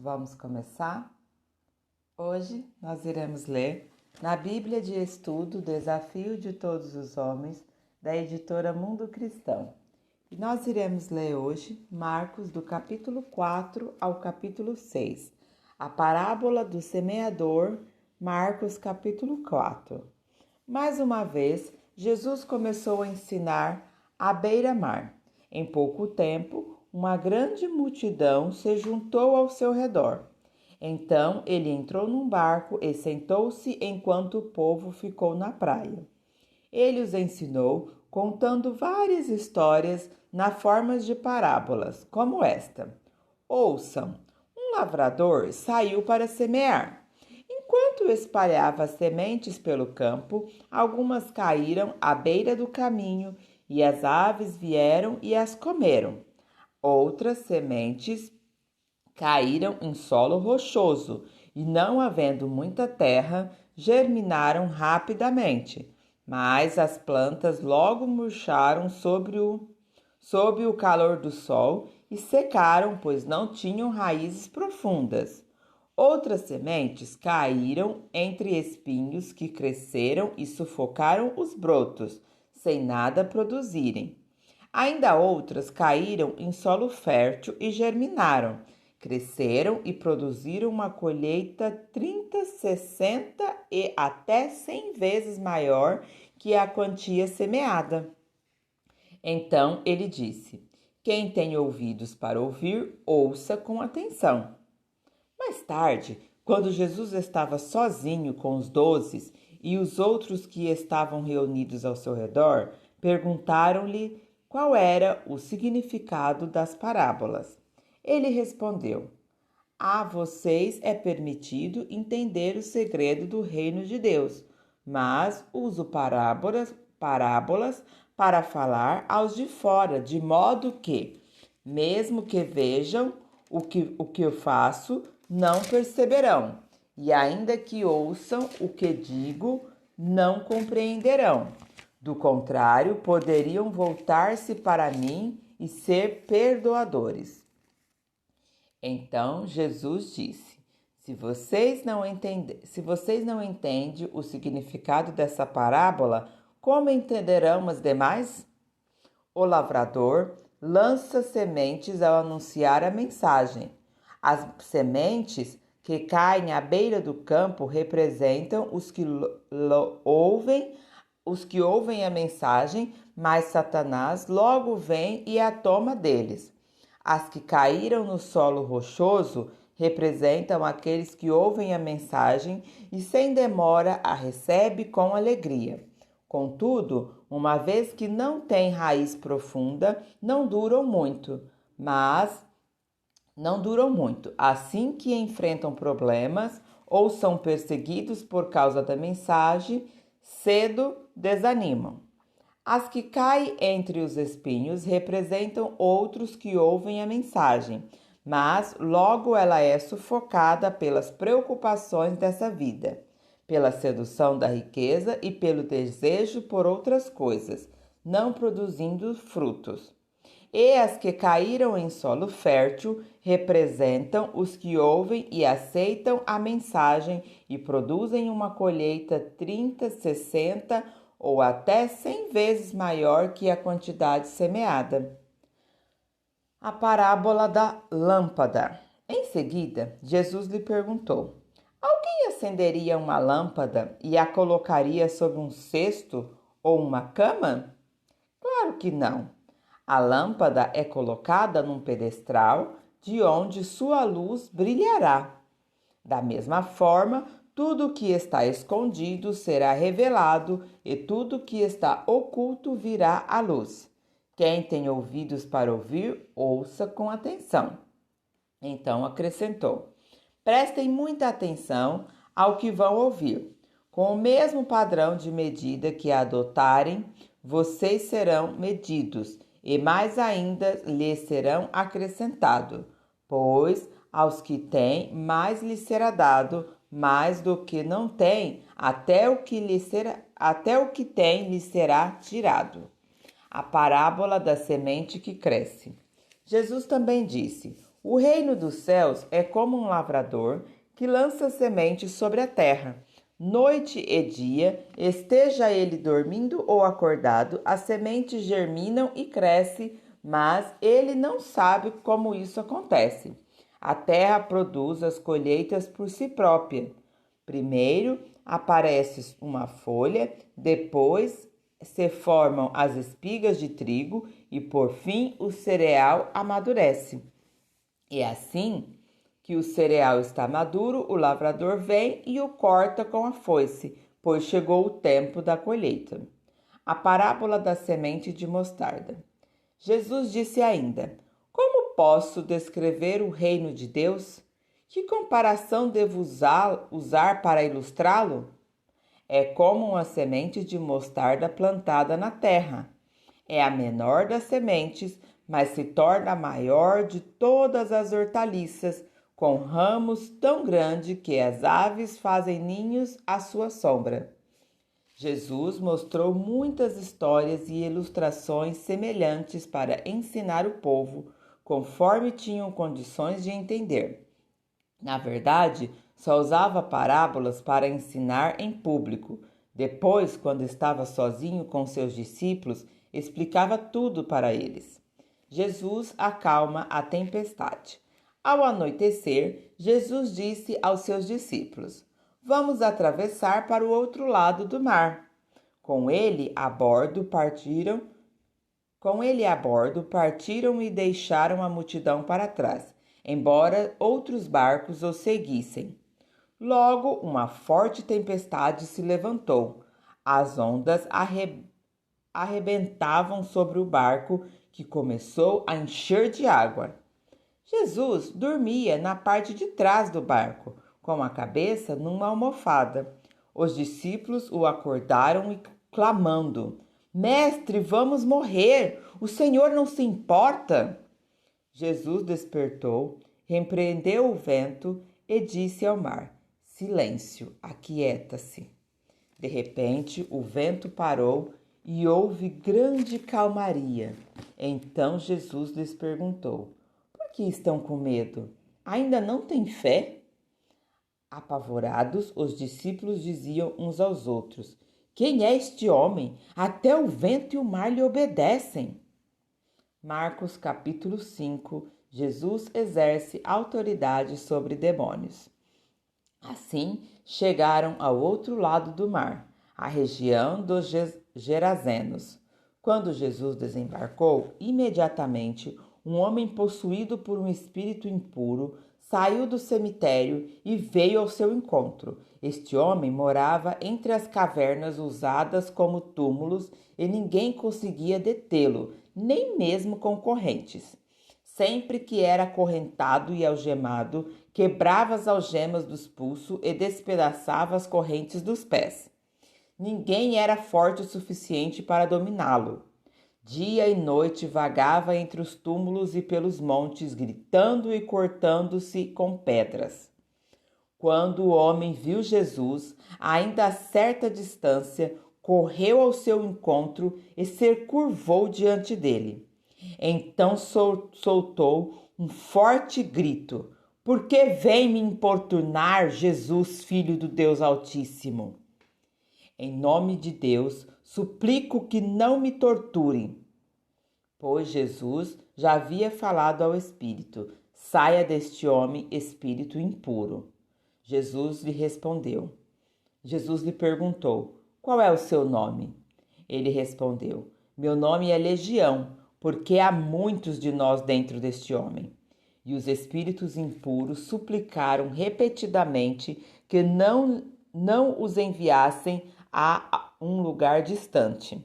Vamos começar? Hoje nós iremos ler na Bíblia de Estudo Desafio de Todos os Homens, da editora Mundo Cristão. E nós iremos ler hoje Marcos do capítulo 4 ao capítulo 6, a parábola do semeador, Marcos capítulo 4. Mais uma vez, Jesus começou a ensinar à beira-mar. Em pouco tempo, uma grande multidão se juntou ao seu redor. Então ele entrou num barco e sentou-se enquanto o povo ficou na praia. Ele os ensinou contando várias histórias na forma de parábolas, como esta. Ouçam, um lavrador saiu para semear. Enquanto espalhava sementes pelo campo, algumas caíram à beira do caminho e as aves vieram e as comeram. Outras sementes caíram em solo rochoso e, não havendo muita terra, germinaram rapidamente. Mas as plantas logo murcharam sob o calor do sol e secaram, pois não tinham raízes profundas. Outras sementes caíram entre espinhos que cresceram e sufocaram os brotos, sem nada produzirem. Ainda outras caíram em solo fértil e germinaram, cresceram e produziram uma colheita 30, 60 e até 100 vezes maior que a quantia semeada. Então ele disse: Quem tem ouvidos para ouvir, ouça com atenção. Mais tarde, quando Jesus estava sozinho com os 12 e os outros que estavam reunidos ao seu redor, perguntaram-lhe qual era o significado das parábolas. Ele respondeu: A vocês é permitido entender o segredo do reino de Deus, mas uso parábolas para falar aos de fora, de modo que, mesmo que vejam o que eu faço, não perceberão, e ainda que ouçam o que digo, não compreenderão. Do contrário, poderiam voltar-se para mim e ser perdoadores. Então Jesus disse: se vocês não entendem o significado dessa parábola, como entenderão as demais? O lavrador lança sementes ao anunciar a mensagem. As sementes que caem à beira do campo representam os que ouvem a mensagem, mas Satanás logo vem e a toma deles. As que caíram no solo rochoso representam aqueles que ouvem a mensagem e sem demora a recebem com alegria. Contudo, uma vez que não têm raiz profunda, não duram muito. Assim que enfrentam problemas ou são perseguidos por causa da mensagem, cedo desanimam. As que caem entre os espinhos representam outros que ouvem a mensagem, mas logo ela é sufocada pelas preocupações dessa vida, pela sedução da riqueza e pelo desejo por outras coisas, não produzindo frutos. E as que caíram em solo fértil representam os que ouvem e aceitam a mensagem e produzem uma colheita 30, 60 ou até 100 vezes maior que a quantidade semeada. A parábola da lâmpada. Em seguida, Jesus lhe perguntou: Alguém acenderia uma lâmpada e a colocaria sob um cesto ou uma cama? Claro que não. A lâmpada é colocada num pedestal de onde sua luz brilhará. Da mesma forma, tudo o que está escondido será revelado e tudo o que está oculto virá à luz. Quem tem ouvidos para ouvir, ouça com atenção. Então acrescentou: Prestem muita atenção ao que vão ouvir. Com o mesmo padrão de medida que adotarem, vocês serão medidos, e mais ainda lhes serão acrescentado, pois aos que têm, mais lhes será dado, mais do que não têm, até o que tem lhes será tirado. A parábola da semente que cresce. Jesus também disse: O reino dos céus é como um lavrador que lança semente sobre a terra. Noite e dia, esteja ele dormindo ou acordado, as sementes germinam e crescem, mas ele não sabe como isso acontece. A terra produz as colheitas por si própria. Primeiro aparece uma folha, depois se formam as espigas de trigo e, por fim, o cereal amadurece. É assim que o cereal está maduro, o lavrador vem e o corta com a foice, pois chegou o tempo da colheita. A parábola da semente de mostarda. Jesus disse ainda: Como posso descrever o reino de Deus? Que comparação devo usar para ilustrá-lo? É como uma semente de mostarda plantada na terra. É a menor das sementes, mas se torna a maior de todas as hortaliças, com ramos tão grandes que as aves fazem ninhos à sua sombra. Jesus mostrou muitas histórias e ilustrações semelhantes para ensinar o povo, conforme tinham condições de entender. Na verdade, só usava parábolas para ensinar em público. Depois, quando estava sozinho com seus discípulos, explicava tudo para eles. Jesus acalma a tempestade. Ao anoitecer, Jesus disse aos seus discípulos: Vamos atravessar para o outro lado do mar. Com ele a bordo partiram e deixaram a multidão para trás, embora outros barcos os seguissem. Logo, uma forte tempestade se levantou. As ondas arrebentavam sobre o barco, que começou a encher de água. Jesus dormia na parte de trás do barco, com a cabeça numa almofada. Os discípulos o acordaram e clamando: Mestre, vamos morrer! O Senhor não se importa? Jesus despertou, repreendeu o vento e disse ao mar: Silêncio, aquieta-se. De repente, o vento parou e houve grande calmaria. Então Jesus lhes perguntou: Por que estão com medo? Ainda não têm fé? Apavorados, os discípulos diziam uns aos outros: Quem é este homem? Até o vento e o mar lhe obedecem. Marcos capítulo 5. Jesus exerce autoridade sobre demônios. Assim, chegaram ao outro lado do mar, a região dos Gerazenos. Quando Jesus desembarcou, imediatamente um homem possuído por um espírito impuro saiu do cemitério e veio ao seu encontro. Este homem morava entre as cavernas usadas como túmulos e ninguém conseguia detê-lo, nem mesmo com correntes. Sempre que era acorrentado e algemado, quebrava as algemas dos pulsos e despedaçava as correntes dos pés. Ninguém era forte o suficiente para dominá-lo. Dia e noite vagava entre os túmulos e pelos montes, gritando e cortando-se com pedras. Quando o homem viu Jesus, ainda a certa distância, correu ao seu encontro e se curvou diante dele. Então soltou um forte grito: Por que vem me importunar, Jesus, Filho do Deus Altíssimo? Em nome de Deus, suplico que não me torturem. Pois Jesus já havia falado ao espírito: Saia deste homem, espírito impuro. Jesus lhe perguntou: Qual é o seu nome? Ele respondeu: Meu nome é Legião, porque há muitos de nós dentro deste homem. E os espíritos impuros suplicaram repetidamente que não os enviassem a um lugar distante.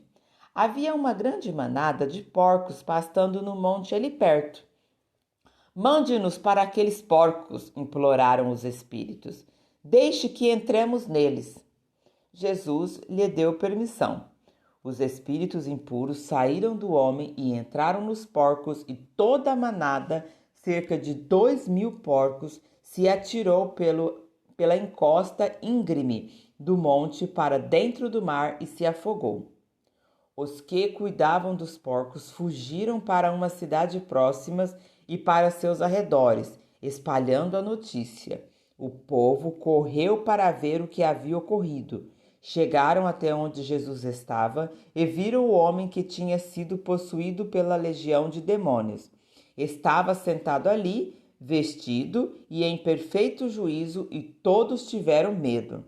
Havia uma grande manada de porcos pastando no monte ali perto. Mande-nos para aqueles porcos, imploraram os espíritos. Deixe que entremos neles. Jesus lhe deu permissão. Os espíritos impuros saíram do homem e entraram nos porcos, e toda a manada, cerca de 2.000 porcos, se atirou pela encosta íngreme do monte para dentro do mar e se afogou. Os que cuidavam dos porcos fugiram para uma cidade próxima e para seus arredores, espalhando a notícia. O povo correu para ver o que havia ocorrido. Chegaram até onde Jesus estava e viram o homem que tinha sido possuído pela legião de demônios. Estava sentado ali, vestido e em perfeito juízo, e todos tiveram medo.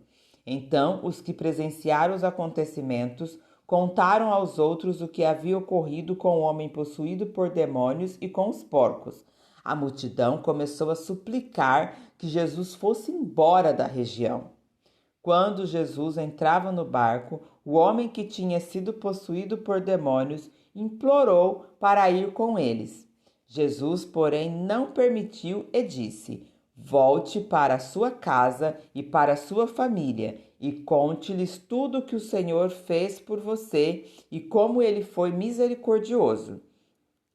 Então, os que presenciaram os acontecimentos contaram aos outros o que havia ocorrido com o homem possuído por demônios e com os porcos. A multidão começou a suplicar que Jesus fosse embora da região. Quando Jesus entrava no barco, o homem que tinha sido possuído por demônios implorou para ir com eles. Jesus, porém, não permitiu e disse: volte para a sua casa e para a sua família e conte-lhes tudo o que o Senhor fez por você e como ele foi misericordioso.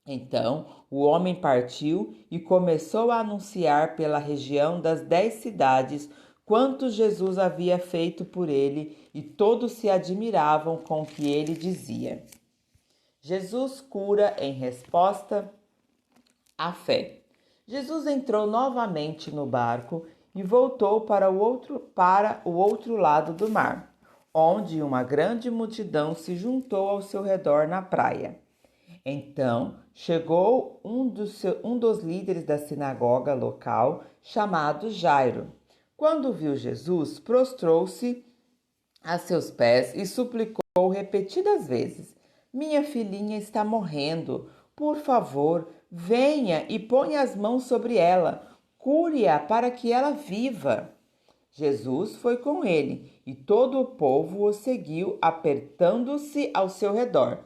Então o homem partiu e começou a anunciar pela região das 10 cidades quanto Jesus havia feito por ele, e todos se admiravam com o que ele dizia. Jesus cura em resposta à fé. Jesus entrou novamente no barco e voltou para o outro lado do mar, onde uma grande multidão se juntou ao seu redor na praia. Então chegou um dos líderes da sinagoga local, chamado Jairo. Quando viu Jesus, prostrou-se a seus pés e suplicou repetidas vezes: minha filhinha está morrendo. Por favor, venha e ponha as mãos sobre ela. Cure-a para que ela viva. Jesus foi com ele e todo o povo o seguiu, apertando-se ao seu redor.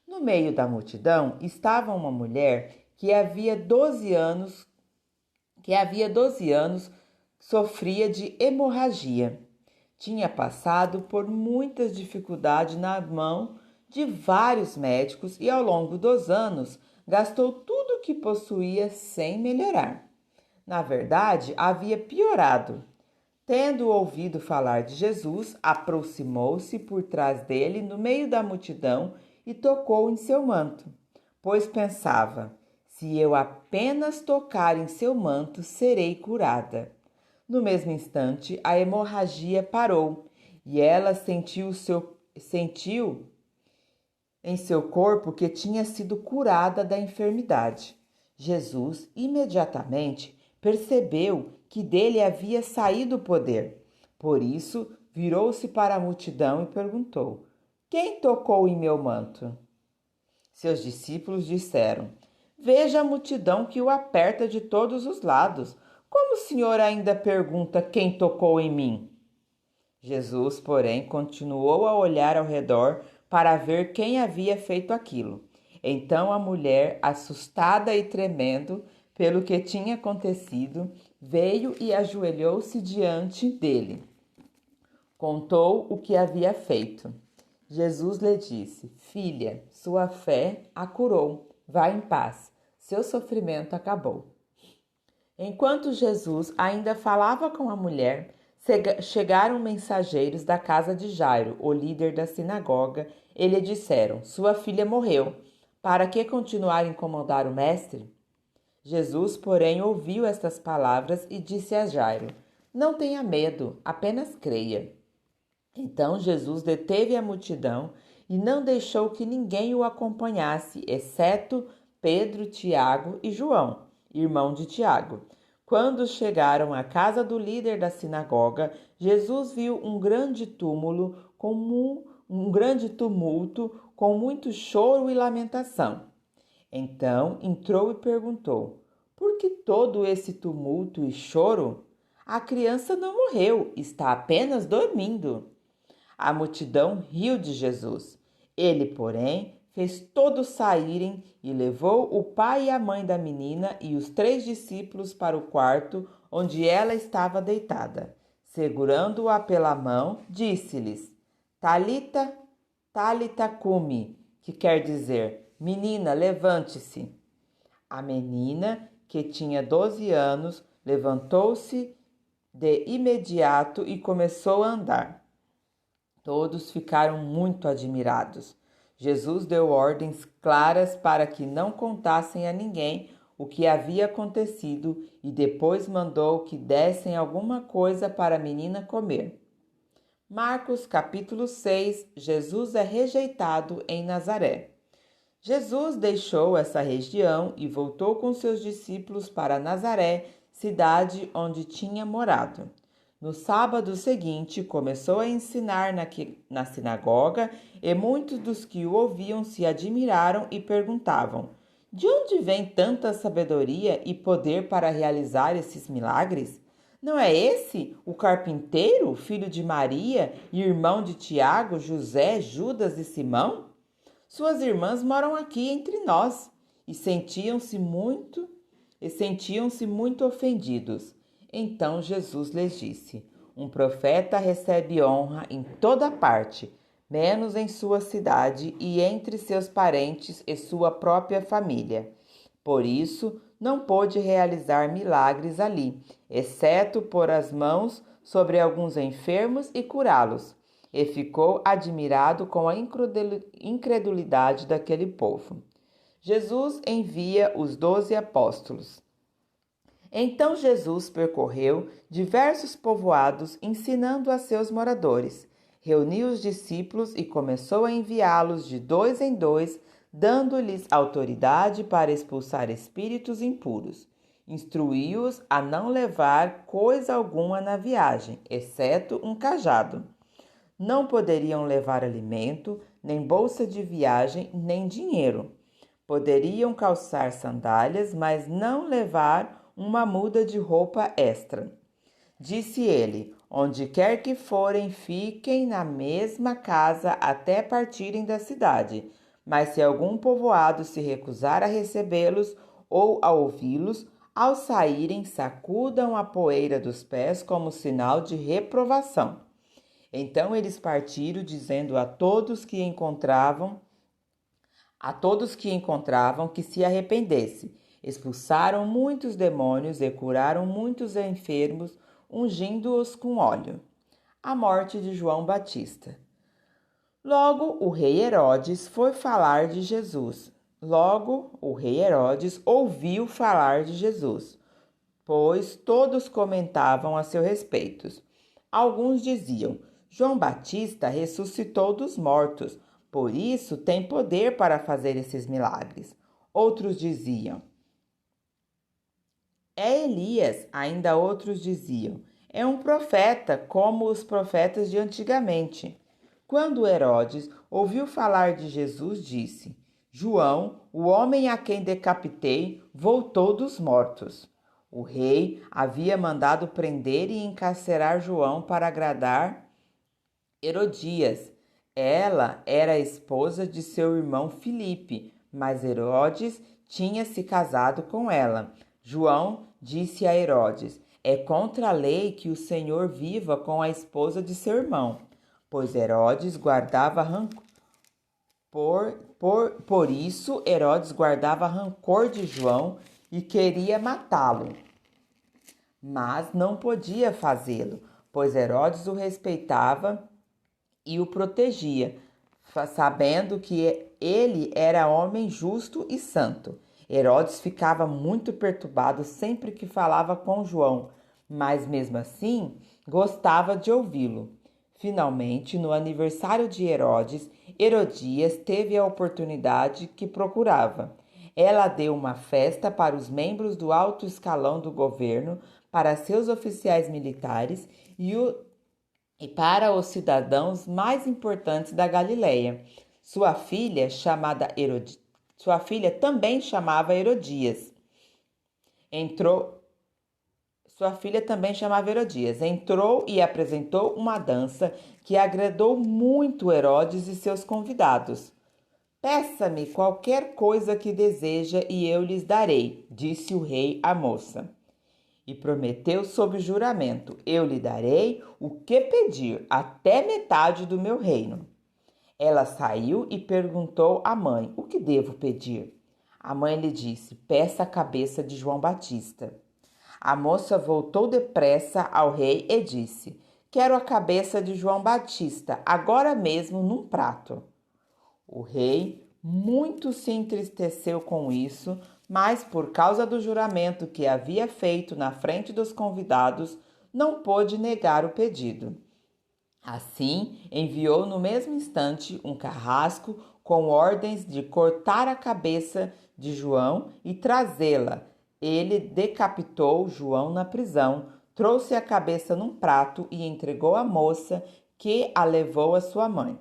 No meio da multidão estava uma mulher que havia 12 anos sofria de hemorragia. Tinha passado por muitas dificuldades na mão de vários médicos e ao longo dos anos gastou tudo o que possuía sem melhorar. Na verdade, havia piorado. Tendo ouvido falar de Jesus, aproximou-se por trás dele no meio da multidão e tocou em seu manto, pois pensava: se eu apenas tocar em seu manto, serei curada. No mesmo instante, a hemorragia parou e ela sentiu em seu corpo que tinha sido curada da enfermidade. Jesus imediatamente percebeu que dele havia saído o poder. Por isso, virou-se para a multidão e perguntou: quem tocou em meu manto? Seus discípulos disseram: veja a multidão que o aperta de todos os lados. Como o senhor ainda pergunta quem tocou em mim? Jesus, porém, continuou a olhar ao redor para ver quem havia feito aquilo. Então a mulher, assustada e tremendo pelo que tinha acontecido, veio e ajoelhou-se diante dele. Contou o que havia feito. Jesus lhe disse: filha, sua fé a curou. Vá em paz. Seu sofrimento acabou. Enquanto Jesus ainda falava com a mulher, chegaram mensageiros da casa de Jairo, o líder da sinagoga, e lhe disseram: sua filha morreu. Para que continuar a incomodar o mestre? Jesus, porém, ouviu estas palavras e disse a Jairo: não tenha medo, apenas creia. Então Jesus deteve a multidão e não deixou que ninguém o acompanhasse, exceto Pedro, Tiago e João, irmão de Tiago. Quando chegaram à casa do líder da sinagoga, Jesus viu um grande tumulto com muito choro e lamentação. Então entrou e perguntou: por que todo esse tumulto e choro? A criança não morreu, está apenas dormindo. A multidão riu de Jesus. Ele, porém, fez todos saírem e levou o pai e a mãe da menina e os 3 discípulos para o quarto onde ela estava deitada. Segurando-a pela mão, disse-lhes: Talita, talita cumi, que quer dizer: menina, levante-se. A menina, que tinha 12 anos, levantou-se de imediato e começou a andar. Todos ficaram muito admirados. Jesus deu ordens claras para que não contassem a ninguém o que havia acontecido e depois mandou que dessem alguma coisa para a menina comer. Marcos capítulo 6. Jesus é rejeitado em Nazaré. Jesus deixou essa região e voltou com seus discípulos para Nazaré, cidade onde tinha morado. No sábado seguinte, começou a ensinar na sinagoga e muitos dos que o ouviam se admiraram e perguntavam: de onde vem tanta sabedoria e poder para realizar esses milagres? Não é esse o carpinteiro, filho de Maria e irmão de Tiago, José, Judas e Simão? Suas irmãs moram aqui entre nós e sentiam-se muito ofendidos. Então Jesus lhes disse: um profeta recebe honra em toda parte, menos em sua cidade e entre seus parentes e sua própria família. Por isso, não pôde realizar milagres ali, exceto pôr as mãos sobre alguns enfermos e curá-los. E ficou admirado com a incredulidade daquele povo. Jesus envia os 12 apóstolos. Então Jesus percorreu diversos povoados, ensinando a seus moradores. Reuniu os discípulos e começou a enviá-los de dois em dois, dando-lhes autoridade para expulsar espíritos impuros. Instruiu-os a não levar coisa alguma na viagem, exceto um cajado. Não poderiam levar alimento, nem bolsa de viagem, nem dinheiro. Poderiam calçar sandálias, mas não levar uma muda de roupa extra. Disse ele: onde quer que forem, fiquem na mesma casa até partirem da cidade. Mas se algum povoado se recusar a recebê-los ou a ouvi-los, ao saírem, sacudam a poeira dos pés como sinal de reprovação. Então eles partiram, dizendo a todos que encontravam que se arrependesse. Expulsaram muitos demônios e curaram muitos enfermos, ungindo-os com óleo. A morte de João Batista. Logo o rei Herodes ouviu falar de Jesus, pois todos comentavam a seu respeito. Alguns diziam: João Batista ressuscitou dos mortos, por isso tem poder para fazer esses milagres. Outros diziam: é Elias. Ainda outros diziam: é um profeta, como os profetas de antigamente. Quando Herodes ouviu falar de Jesus, disse: João, o homem a quem decapitei, voltou dos mortos. O rei havia mandado prender e encarcerar João para agradar Herodias. Ela era a esposa de seu irmão Filipe, mas Herodes tinha se casado com ela. João disse a Herodes: é contra a lei que o Senhor viva com a esposa de seu irmão, pois Herodes guardava rancor. Por isso, Herodes guardava rancor de João e queria matá-lo. Mas não podia fazê-lo, pois Herodes o respeitava e o protegia, sabendo que ele era homem justo e santo. Herodes ficava muito perturbado sempre que falava com João, mas mesmo assim gostava de ouvi-lo. Finalmente, no aniversário de Herodes, Herodias teve a oportunidade que procurava. Ela deu uma festa para os membros do alto escalão do governo, para seus oficiais militares e para os cidadãos mais importantes da Galileia. Sua filha também chamava Herodias. Entrou e apresentou uma dança que agradou muito Herodes e seus convidados. Peça-me qualquer coisa que deseja e eu lhes darei, disse o rei à moça. E prometeu sob juramento: eu lhe darei o que pedir, até metade do meu reino. Ela saiu e perguntou à mãe: o que devo pedir? A mãe lhe disse: peça a cabeça de João Batista. A moça voltou depressa ao rei e disse: quero a cabeça de João Batista, agora mesmo num prato. O rei muito se entristeceu com isso, mas por causa do juramento que havia feito na frente dos convidados, não pôde negar o pedido. Assim, enviou no mesmo instante um carrasco com ordens de cortar a cabeça de João e trazê-la. Ele decapitou João na prisão, trouxe a cabeça num prato e entregou à moça, que a levou à sua mãe.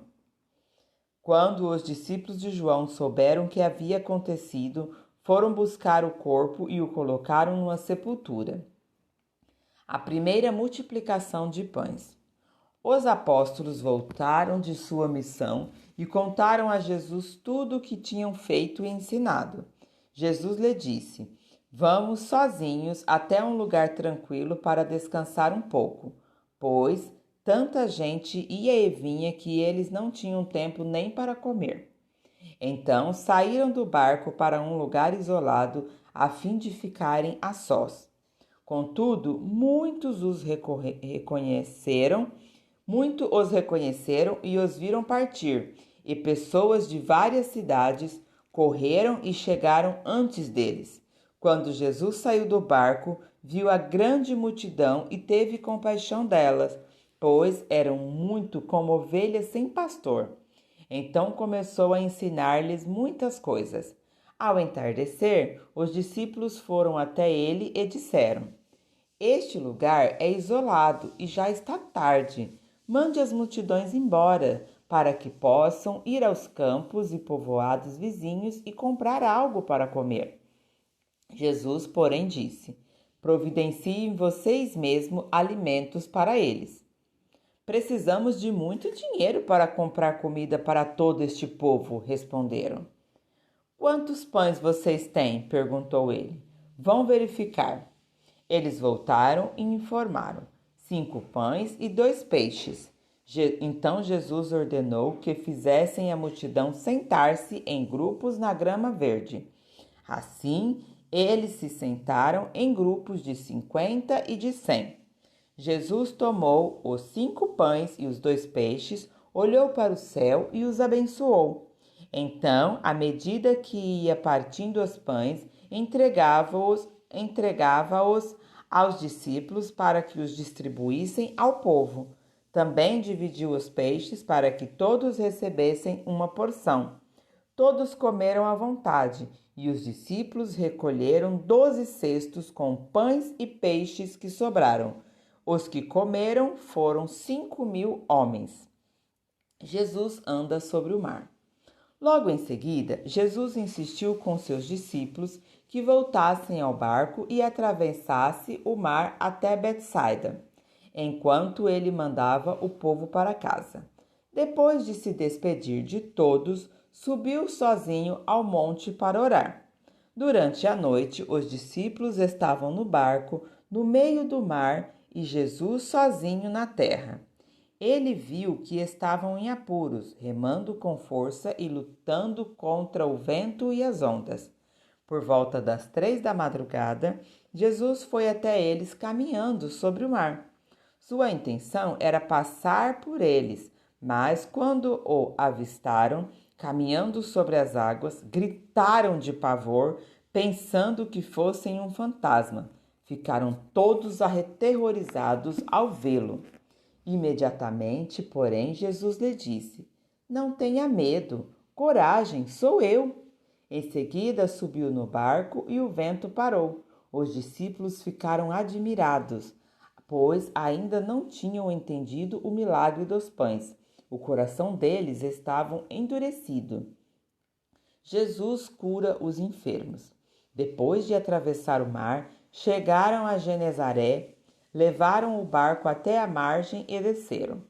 Quando os discípulos de João souberam o que havia acontecido, foram buscar o corpo e o colocaram numa sepultura. A primeira multiplicação de pães. Os apóstolos voltaram de sua missão e contaram a Jesus tudo o que tinham feito e ensinado. Jesus lhe disse: Vamos sozinhos até um lugar tranquilo para descansar um pouco, pois tanta gente ia e vinha que eles não tinham tempo nem para comer. Então saíram do barco para um lugar isolado a fim de ficarem a sós. Contudo, muitos os reconheceram e os viram partir, e pessoas de várias cidades correram e chegaram antes deles. Quando Jesus saiu do barco, viu a grande multidão e teve compaixão delas, pois eram muito como ovelhas sem pastor. Então começou a ensinar-lhes muitas coisas. Ao entardecer, os discípulos foram até ele e disseram: Este lugar é isolado e já está tarde. Mande as multidões embora, para que possam ir aos campos e povoados vizinhos e comprar algo para comer. Jesus, porém, disse: Providenciem vocês mesmos alimentos para eles. Precisamos de muito dinheiro para comprar comida para todo este povo, responderam. Quantos pães vocês têm? Perguntou ele. Vão verificar. Eles voltaram e informaram: 5 pães e 2 peixes. Então Jesus ordenou que fizessem a multidão sentar-se em grupos na grama verde. Assim, eles se sentaram em grupos de 50 e de 100. Jesus tomou os 5 pães e os 2 peixes, olhou para o céu e os abençoou. Então, à medida que ia partindo os pães, entregava-os aos discípulos para que os distribuíssem ao povo. Também dividiu os peixes para que todos recebessem uma porção. Todos comeram à vontade, e os discípulos recolheram 12 cestos com pães e peixes que sobraram. Os que comeram foram 5.000 homens. Jesus anda sobre o mar. Logo em seguida, Jesus insistiu com seus discípulos que voltassem ao barco e atravessassem o mar até Betsaida, enquanto ele mandava o povo para casa. Depois de se despedir de todos, subiu sozinho ao monte para orar. Durante a noite, os discípulos estavam no barco, no meio do mar, e Jesus sozinho na terra. Ele viu que estavam em apuros, remando com força e lutando contra o vento e as ondas. Por volta das 3 da madrugada, Jesus foi até eles caminhando sobre o mar. Sua intenção era passar por eles, mas quando o avistaram, caminhando sobre as águas, gritaram de pavor, pensando que fossem um fantasma. Ficaram todos aterrorizados ao vê-lo. Imediatamente, porém, Jesus lhe disse: Não tenha medo, coragem, sou eu. Em seguida, subiu no barco e o vento parou. Os discípulos ficaram admirados, pois ainda não tinham entendido o milagre dos pães. O coração deles estava endurecido. Jesus cura os enfermos. Depois de atravessar o mar, chegaram a Genezaré, levaram o barco até a margem e desceram.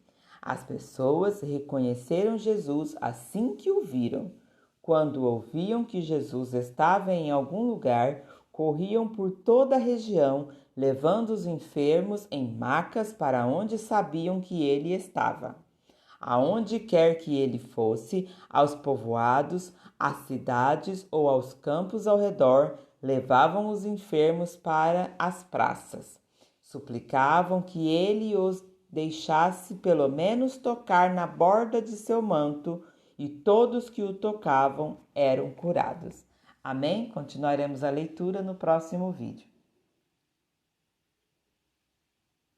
As pessoas reconheceram Jesus assim que o viram. Quando ouviam que Jesus estava em algum lugar, corriam por toda a região, levando os enfermos em macas para onde sabiam que ele estava. Aonde quer que ele fosse, aos povoados, às cidades ou aos campos ao redor, levavam os enfermos para as praças. Suplicavam que ele os deixasse pelo menos tocar na borda de seu manto, e todos que o tocavam eram curados. Amém? Continuaremos a leitura no próximo vídeo.